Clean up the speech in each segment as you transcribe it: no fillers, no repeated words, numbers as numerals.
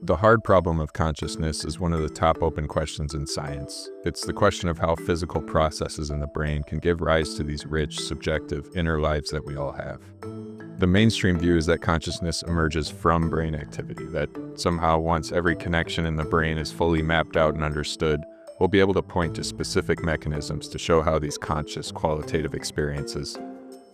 The hard problem of consciousness is one of the top open questions in science. It's the question of how physical processes in the brain can give rise to these rich, subjective, inner lives that we all have. The mainstream view is that consciousness emerges from brain activity, that somehow once every connection in the brain is fully mapped out and understood, we'll be able to point to specific mechanisms to show how these conscious, qualitative experiences,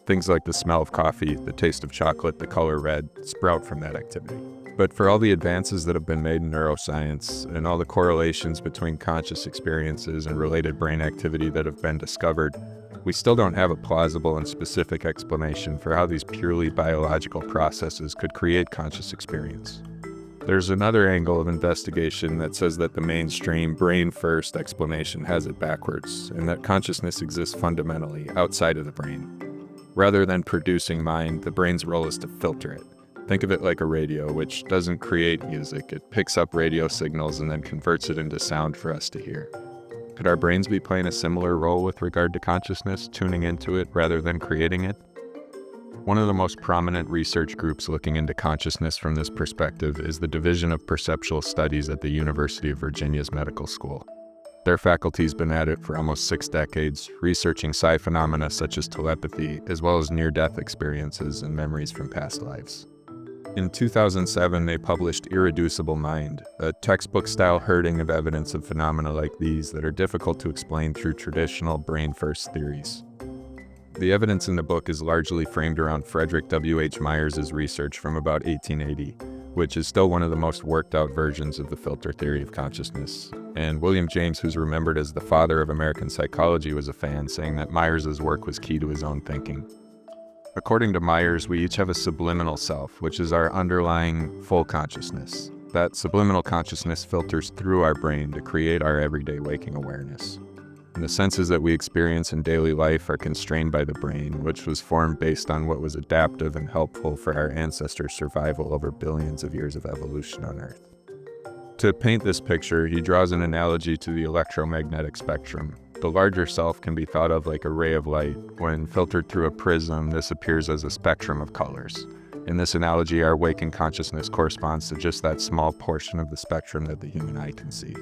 things like the smell of coffee, the taste of chocolate, the color red, sprout from that activity. But for all the advances that have been made in neuroscience and all the correlations between conscious experiences and related brain activity that have been discovered, we still don't have a plausible and specific explanation for how these purely biological processes could create conscious experience. There's another angle of investigation that says that the mainstream brain-first explanation has it backwards, and that consciousness exists fundamentally outside of the brain. Rather than producing mind, the brain's role is to filter it. Think of it like a radio, which doesn't create music. It picks up radio signals and then converts it into sound for us to hear. Could our brains be playing a similar role with regard to consciousness, tuning into it rather than creating it? One of the most prominent research groups looking into consciousness from this perspective is the Division of Perceptual Studies at the University of Virginia's Medical School. Their faculty's been at it for almost 6 decades, researching psi phenomena such as telepathy, as well as near-death experiences and memories from past lives. In 2007, they published Irreducible Mind, a textbook-style herding of evidence of phenomena like these that are difficult to explain through traditional brain-first theories. The evidence in the book is largely framed around Frederick W. H. Myers' research from about 1880, which is still one of the most worked-out versions of the filter theory of consciousness. And William James, who's remembered as the father of American psychology, was a fan, saying that Myers' work was key to his own thinking. According to Myers, we each have a subliminal self, which is our underlying full consciousness. That subliminal consciousness filters through our brain to create our everyday waking awareness. And the senses that we experience in daily life are constrained by the brain, which was formed based on what was adaptive and helpful for our ancestors' survival over billions of years of evolution on Earth. To paint this picture, he draws an analogy to the electromagnetic spectrum. The larger self can be thought of like a ray of light. When filtered through a prism, this appears as a spectrum of colors. In this analogy, our waking consciousness corresponds to just that small portion of the spectrum that the human eye can see.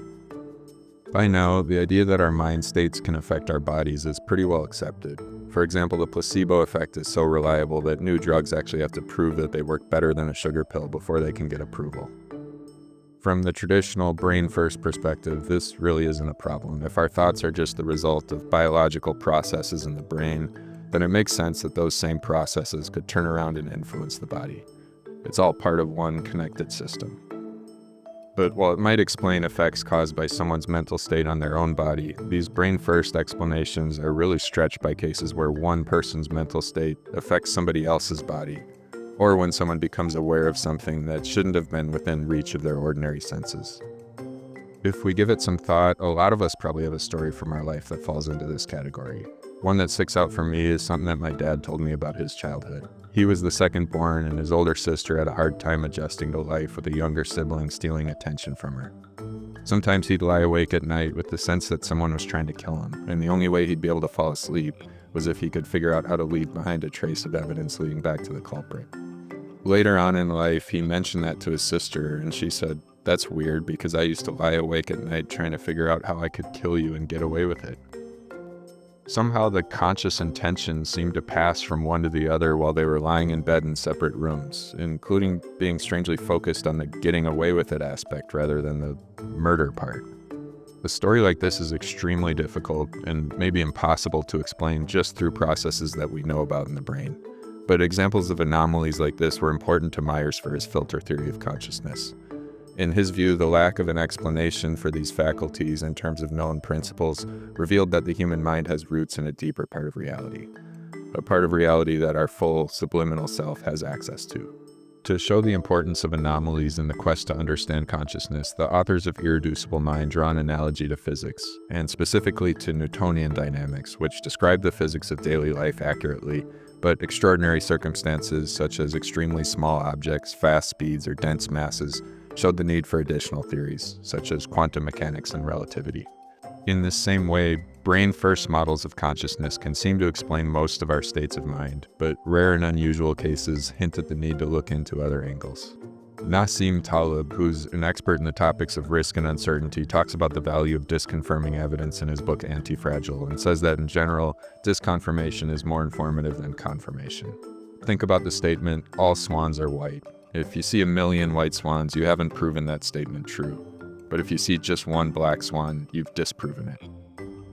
By now, the idea that our mind states can affect our bodies is pretty well accepted. For example, the placebo effect is so reliable that new drugs actually have to prove that they work better than a sugar pill before they can get approval. From the traditional brain-first perspective, this really isn't a problem. If our thoughts are just the result of biological processes in the brain, then it makes sense that those same processes could turn around and influence the body. It's all part of one connected system. But while it might explain effects caused by someone's mental state on their own body, these brain-first explanations are really stretched by cases where one person's mental state affects somebody else's body, or when someone becomes aware of something that shouldn't have been within reach of their ordinary senses. If we give it some thought, a lot of us probably have a story from our life that falls into this category. One that sticks out for me is something that my dad told me about his childhood. He was the second born, and his older sister had a hard time adjusting to life with a younger sibling stealing attention from her. Sometimes he'd lie awake at night with the sense that someone was trying to kill him, and the only way he'd be able to fall asleep was if he could figure out how to leave behind a trace of evidence leading back to the culprit. Later on in life, he mentioned that to his sister, and she said, "That's weird because I used to lie awake at night trying to figure out how I could kill you and get away with it." Somehow the conscious intentions seemed to pass from one to the other while they were lying in bed in separate rooms, including being strangely focused on the getting away with it aspect rather than the murder part. A story like this is extremely difficult and maybe impossible to explain just through processes that we know about in the brain. But examples of anomalies like this were important to Myers for his filter theory of consciousness. In his view, the lack of an explanation for these faculties in terms of known principles revealed that the human mind has roots in a deeper part of reality, a part of reality that our full subliminal self has access to. To show the importance of anomalies in the quest to understand consciousness, the authors of Irreducible Mind draw an analogy to physics, and specifically to Newtonian dynamics, which describe the physics of daily life accurately, but extraordinary circumstances such as extremely small objects, fast speeds, or dense masses showed the need for additional theories, such as quantum mechanics and relativity. In this same way, brain-first models of consciousness can seem to explain most of our states of mind, but rare and unusual cases hint at the need to look into other angles. Nassim Taleb, who's an expert in the topics of risk and uncertainty, talks about the value of disconfirming evidence in his book Anti-Fragile, and says that in general, disconfirmation is more informative than confirmation. Think about the statement, all swans are white. If you see 1,000,000 white swans, you haven't proven that statement true. But if you see just one black swan, you've disproven it.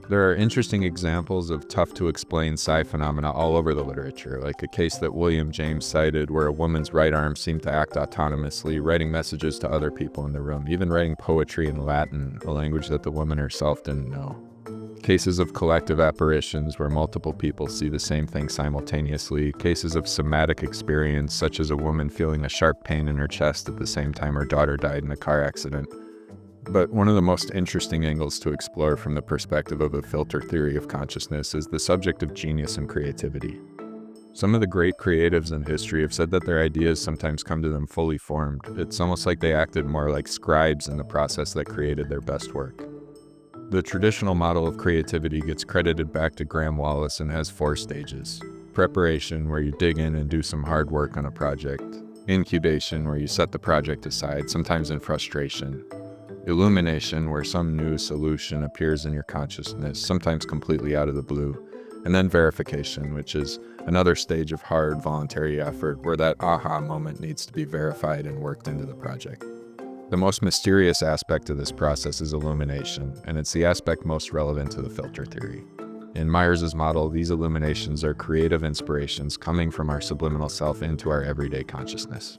There are interesting examples of tough-to-explain psi phenomena all over the literature, like a case that William James cited where a woman's right arm seemed to act autonomously, writing messages to other people in the room, even writing poetry in Latin, a language that the woman herself didn't know. Cases of collective apparitions where multiple people see the same thing simultaneously, cases of somatic experience, such as a woman feeling a sharp pain in her chest at the same time her daughter died in a car accident. But one of the most interesting angles to explore from the perspective of a filter theory of consciousness is the subject of genius and creativity. Some of the great creatives in history have said that their ideas sometimes come to them fully formed. It's almost like they acted more like scribes in the process that created their best work. The traditional model of creativity gets credited back to Graham Wallace and has 4 stages. Preparation, where you dig in and do some hard work on a project. Incubation, where you set the project aside, sometimes in frustration. Illumination, where some new solution appears in your consciousness, sometimes completely out of the blue. And then verification, which is another stage of hard, voluntary effort where that aha moment needs to be verified and worked into the project. The most mysterious aspect of this process is illumination, and it's the aspect most relevant to the filter theory. In Myers's model, these illuminations are creative inspirations coming from our subliminal self into our everyday consciousness.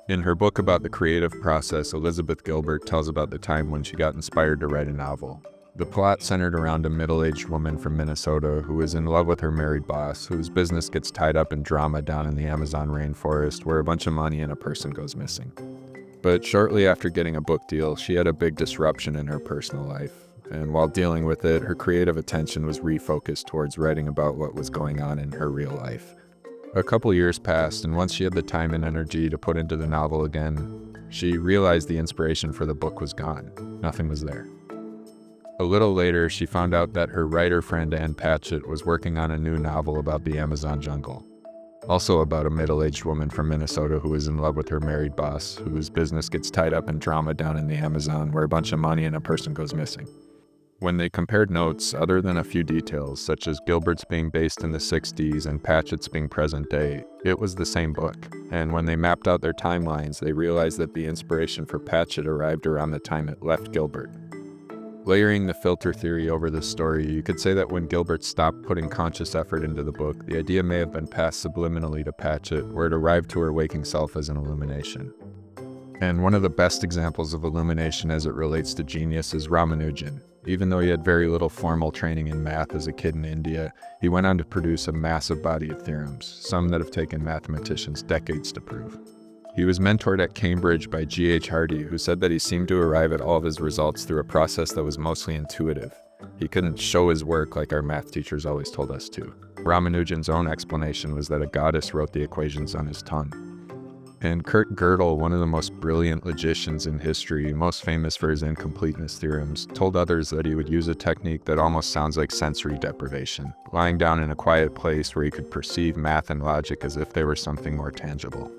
In her book about the creative process, Elizabeth Gilbert tells about the time when she got inspired to write a novel. The plot centered around a middle-aged woman from Minnesota who is in love with her married boss, whose business gets tied up in drama down in the Amazon rainforest where a bunch of money and a person goes missing. But shortly after getting a book deal, she had a big disruption in her personal life. And while dealing with it, her creative attention was refocused towards writing about what was going on in her real life. A couple years passed, and once she had the time and energy to put into the novel again, she realized the inspiration for the book was gone. Nothing was there. A little later, she found out that her writer friend Ann Patchett was working on a new novel about the Amazon jungle. Also about a middle-aged woman from Minnesota who is in love with her married boss, whose business gets tied up in drama down in the Amazon where a bunch of money and a person goes missing. When they compared notes, other than a few details, such as Gilbert's being based in the 60s and Patchett's being present day, it was the same book. And when they mapped out their timelines, they realized that the inspiration for Patchett arrived around the time it left Gilbert. Layering the filter theory over this story, you could say that when Gilbert stopped putting conscious effort into the book, the idea may have been passed subliminally to Patchett, where it arrived to her waking self as an illumination. And one of the best examples of illumination as it relates to genius is Ramanujan. Even though he had very little formal training in math as a kid in India, he went on to produce a massive body of theorems, some that have taken mathematicians decades to prove. He was mentored at Cambridge by G.H. Hardy, who said that he seemed to arrive at all of his results through a process that was mostly intuitive. He couldn't show his work like our math teachers always told us to. Ramanujan's own explanation was that a goddess wrote the equations on his tongue. And Kurt Gödel, one of the most brilliant logicians in history, most famous for his incompleteness theorems, told others that he would use a technique that almost sounds like sensory deprivation, lying down in a quiet place where he could perceive math and logic as if they were something more tangible.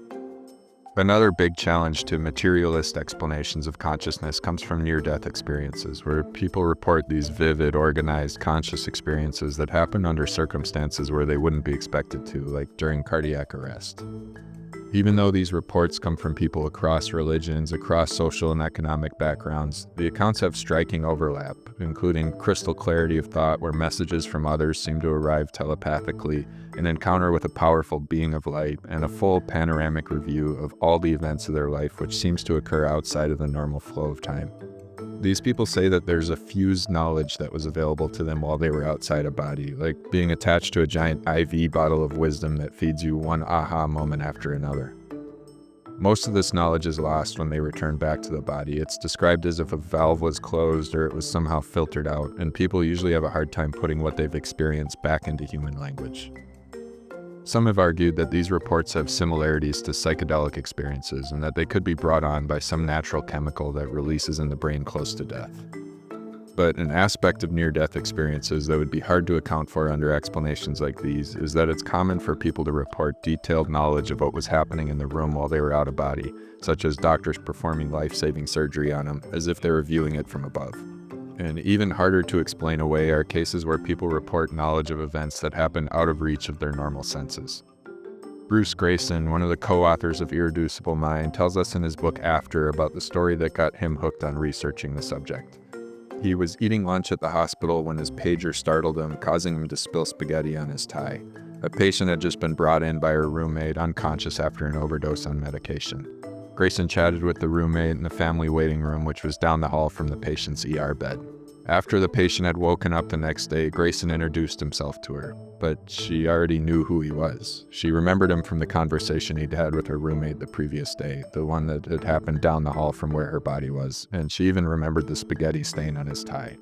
Another big challenge to materialist explanations of consciousness comes from near-death experiences, where people report these vivid, organized, conscious experiences that happen under circumstances where they wouldn't be expected to, like during cardiac arrest. Even though these reports come from people across religions, across social and economic backgrounds, the accounts have striking overlap, including crystal clarity of thought where messages from others seem to arrive telepathically, an encounter with a powerful being of light, and a full panoramic review of all the events of their life which seems to occur outside of the normal flow of time. These people say that there's a fused knowledge that was available to them while they were outside a body, like being attached to a giant IV bottle of wisdom that feeds you one aha moment after another. Most of this knowledge is lost when they return back to the body. It's described as if a valve was closed or it was somehow filtered out, and people usually have a hard time putting what they've experienced back into human language. Some have argued that these reports have similarities to psychedelic experiences and that they could be brought on by some natural chemical that releases in the brain close to death. But an aspect of near-death experiences that would be hard to account for under explanations like these is that it's common for people to report detailed knowledge of what was happening in the room while they were out of body, such as doctors performing life-saving surgery on them, as if they were viewing it from above. And even harder to explain away are cases where people report knowledge of events that happen out of reach of their normal senses. Bruce Greyson, one of the co-authors of Irreducible Mind, tells us in his book After about the story that got him hooked on researching the subject. He was eating lunch at the hospital when his pager startled him, causing him to spill spaghetti on his tie. A patient had just been brought in by her roommate, unconscious after an overdose on medication. Greyson chatted with the roommate in the family waiting room, which was down the hall from the patient's ER bed. After the patient had woken up the next day, Greyson introduced himself to her, but she already knew who he was. She remembered him from the conversation he'd had with her roommate the previous day, the one that had happened down the hall from where her body was, and she even remembered the spaghetti stain on his tie.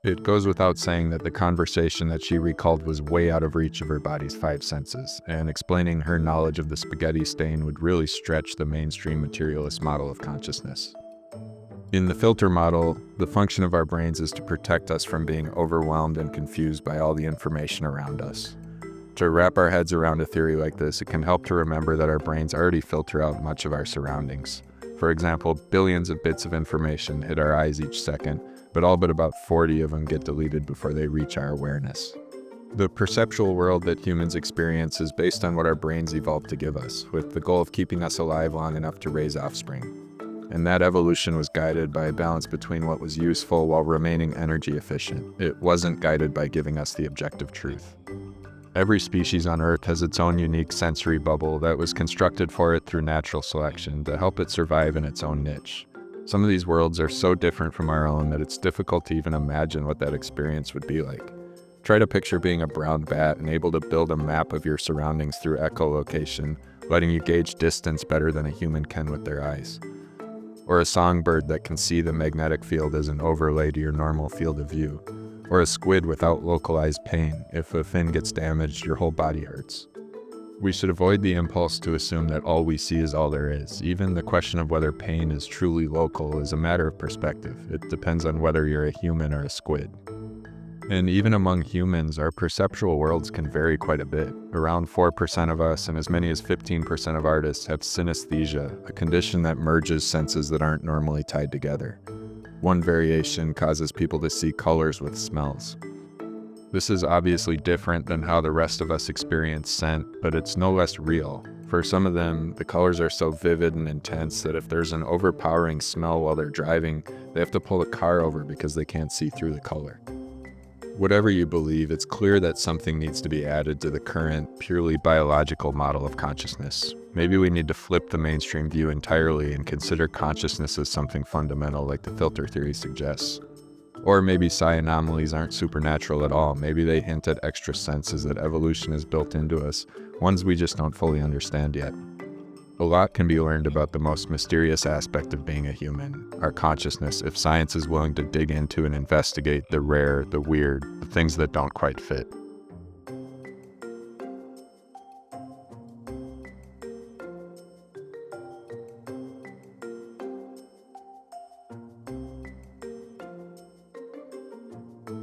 It goes without saying that the conversation that she recalled was way out of reach of her body's five senses, and explaining her knowledge of the spaghetti stain would really stretch the mainstream materialist model of consciousness. In the filter model, the function of our brains is to protect us from being overwhelmed and confused by all the information around us. To wrap our heads around a theory like this, it can help to remember that our brains already filter out much of our surroundings. For example, billions of bits of information hit our eyes each second, but all but about 40 of them get deleted before they reach our awareness. The perceptual world that humans experience is based on what our brains evolved to give us, with the goal of keeping us alive long enough to raise offspring. And that evolution was guided by a balance between what was useful while remaining energy efficient. It wasn't guided by giving us the objective truth. Every species on Earth has its own unique sensory bubble that was constructed for it through natural selection to help it survive in its own niche. Some of these worlds are so different from our own that it's difficult to even imagine what that experience would be like. Try to picture being a brown bat and able to build a map of your surroundings through echolocation, letting you gauge distance better than a human can with their eyes. Or a songbird that can see the magnetic field as an overlay to your normal field of view. Or a squid without localized pain. If a fin gets damaged, your whole body hurts. We should avoid the impulse to assume that all we see is all there is. Even the question of whether pain is truly local is a matter of perspective. It depends on whether you're a human or a squid. And even among humans, our perceptual worlds can vary quite a bit. Around 4% of us and as many as 15% of artists have synesthesia, a condition that merges senses that aren't normally tied together. One variation causes people to see colors with smells. This is obviously different than how the rest of us experience scent, but it's no less real. For some of them, the colors are so vivid and intense that if there's an overpowering smell while they're driving, they have to pull the car over because they can't see through the color. Whatever you believe, it's clear that something needs to be added to the current, purely biological model of consciousness. Maybe we need to flip the mainstream view entirely and consider consciousness as something fundamental like the filter theory suggests. Or maybe psi anomalies aren't supernatural at all. Maybe they hint at extra senses that evolution has built into us, ones we just don't fully understand yet. A lot can be learned about the most mysterious aspect of being a human, our consciousness, if science is willing to dig into and investigate the rare, the weird, the things that don't quite fit.